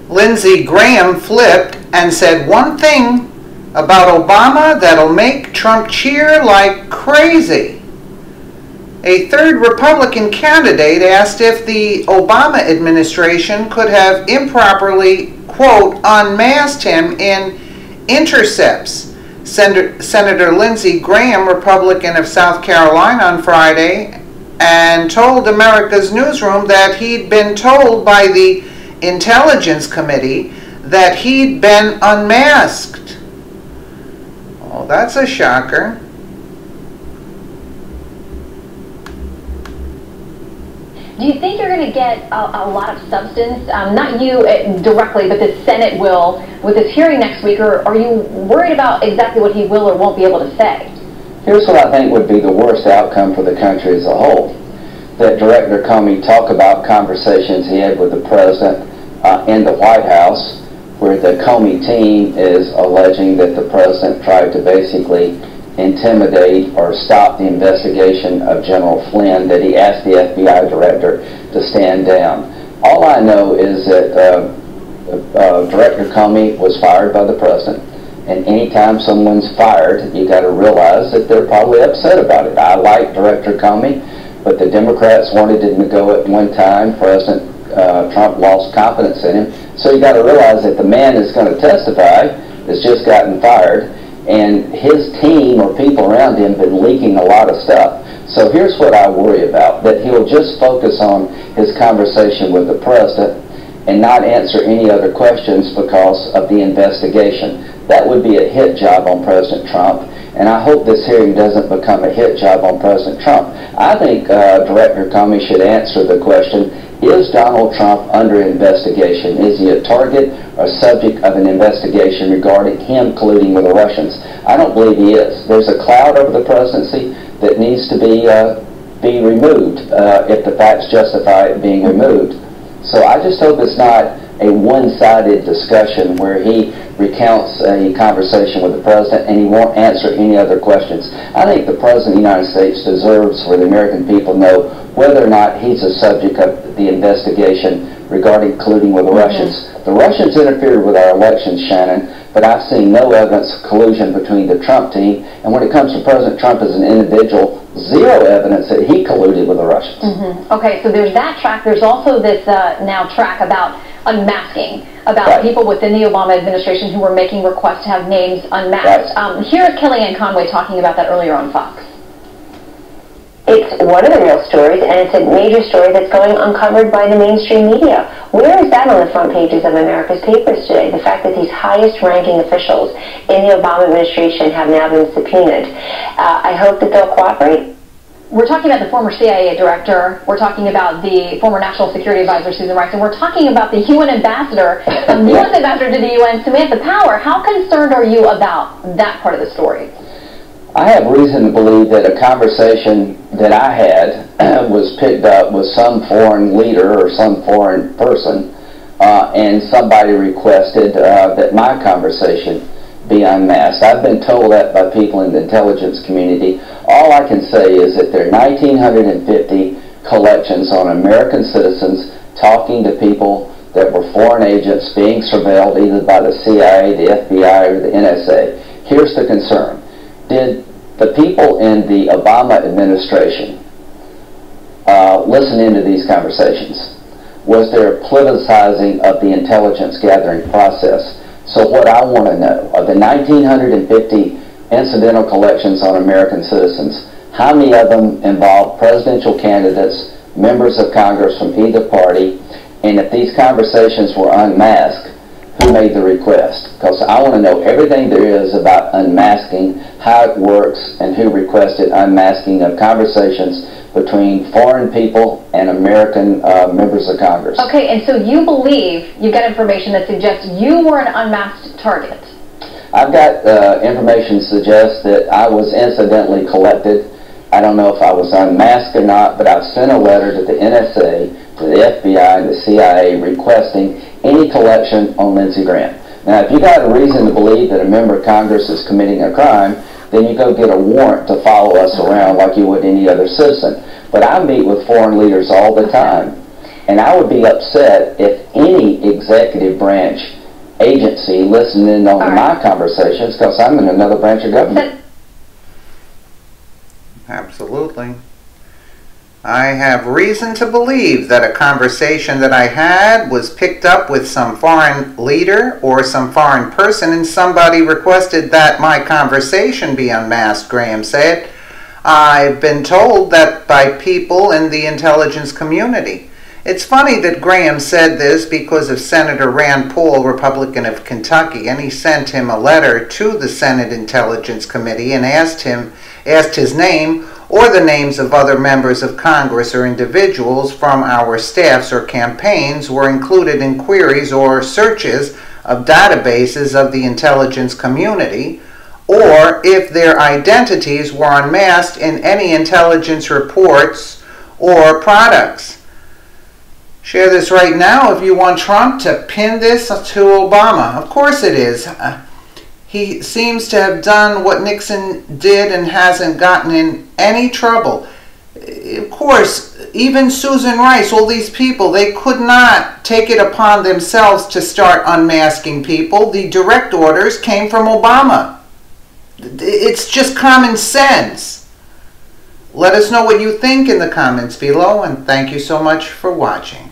Lindsey Graham flipped and said one thing about Obama that'll make Trump cheer like crazy. A third Republican candidate asked if the Obama administration could have improperly, quote, unmasked him in intercepts. Senator Lindsey Graham, Republican of South Carolina, on Friday, and told America's Newsroom that he'd been told by the Intelligence Committee that he'd been unmasked. Oh, that's a shocker. Do you think you're going to get a lot of substance, not you directly, but the Senate will, with this hearing next week, or are you worried about exactly what he will or won't be able to say? Here's what I think would be the worst outcome for the country as a whole. That Director Comey talk about conversations he had with the President in the White House, where the Comey team is alleging that the President tried to basically intimidate or stop the investigation of General Flynn, that he asked the FBI director to stand down. All I know is that Director Comey was fired by the President, and anytime someone's fired, you got to realize that they're probably upset about it. I like Director Comey, but the Democrats wanted him to go at one time. President Trump lost confidence in him. So you got to realize that the man is going to testify has just gotten fired, and his team or people around him have been leaking a lot of stuff. So here's what I worry about, that he'll just focus on his conversation with the President and not answer any other questions because of the investigation. That would be a hit job on President Trump, and I hope this hearing doesn't become a hit job on President Trump. I think Director Comey should answer the question, is Donald Trump under investigation? Is he a target or subject of an investigation regarding him colluding with the Russians? I don't believe he is. There's a cloud over the presidency that needs to be removed if the facts justify it being removed. So I just hope it's not a one-sided discussion where he recounts a conversation with the President and he won't answer any other questions. I think the President of the United States deserves for the American people to know whether or not he's a subject of the investigation regarding colluding with the Russians. The Russians interfered with our elections, Shannon, but I've seen no evidence of collusion between the Trump team, and when it comes to President Trump as an individual, zero evidence that he colluded with the Russians. Okay, so there's that track. There's also this now track about unmasking, about people within the Obama administration who were making requests to have names unmasked. Here's Kellyanne Conway talking about that earlier on Fox. It's one of the real stories, and it's a major story that's going uncovered by the mainstream media. Where is that on the front pages of America's papers today? The fact that these highest-ranking officials in the Obama administration have now been subpoenaed. I hope that they'll cooperate. We're talking about the former CIA director, we're talking about the former National Security Advisor, Susan Rice, and we're talking about the UN ambassador, the U.S. ambassador to the UN, Samantha Power. How concerned are you about that part of the story? I have reason to believe that a conversation that I had was picked up with some foreign leader or some foreign person, and somebody requested that my conversation be unmasked. I've been told that by people in the intelligence community. All I can say is that there are 1,950 collections on American citizens talking to people that were foreign agents being surveilled either by the CIA, the FBI, or the NSA. Here's the concern. Did the people in the Obama administration listen into these conversations? Was there a politicizing of the intelligence gathering process? So what I want to know, of the 1,950 incidental collections on American citizens, how many of them involve presidential candidates, members of Congress from either party, and if these conversations were unmasked, who made the request? Because I want to know everything there is about unmasking, how it works, and who requested unmasking of conversations between foreign people and American members of Congress. Okay, and so you believe you've got information that suggests you were an unmasked target? I've got information that suggests that I was incidentally collected. I don't know if I was unmasked or not, but I've sent a letter to the NSA, to the FBI, and the CIA requesting any collection on Lindsey Graham. Now, if you got a reason to believe that a member of Congress is committing a crime, then you go get a warrant to follow us around like you would any other citizen. But I meet with foreign leaders all the time. And I would be upset if any executive branch agency listened in on my conversations, because I'm in another branch of government. Absolutely. I have reason to believe that a conversation that I had was picked up with some foreign leader or some foreign person, and somebody requested that my conversation be unmasked, Ghraham said. I've been told that by people in the intelligence community. It's funny that Ghraham said this because of Senator Rand Paul, Republican of Kentucky, and he sent him a letter to the Senate Intelligence Committee and asked his name or the names of other members of Congress or individuals from our staffs or campaigns were included in queries or searches of databases of the intelligence community, or if their identities were unmasked in any intelligence reports or products. Share this right now if you want Trump to pin this to Obama. Of course it is. He seems to have done what Nixon did and hasn't gotten in any trouble. Of course, even Susan Rice, all these people, they could not take it upon themselves to start unmasking people. The direct orders came from Obama. It's just common sense. Let us know what you think in the comments below, and thank you so much for watching.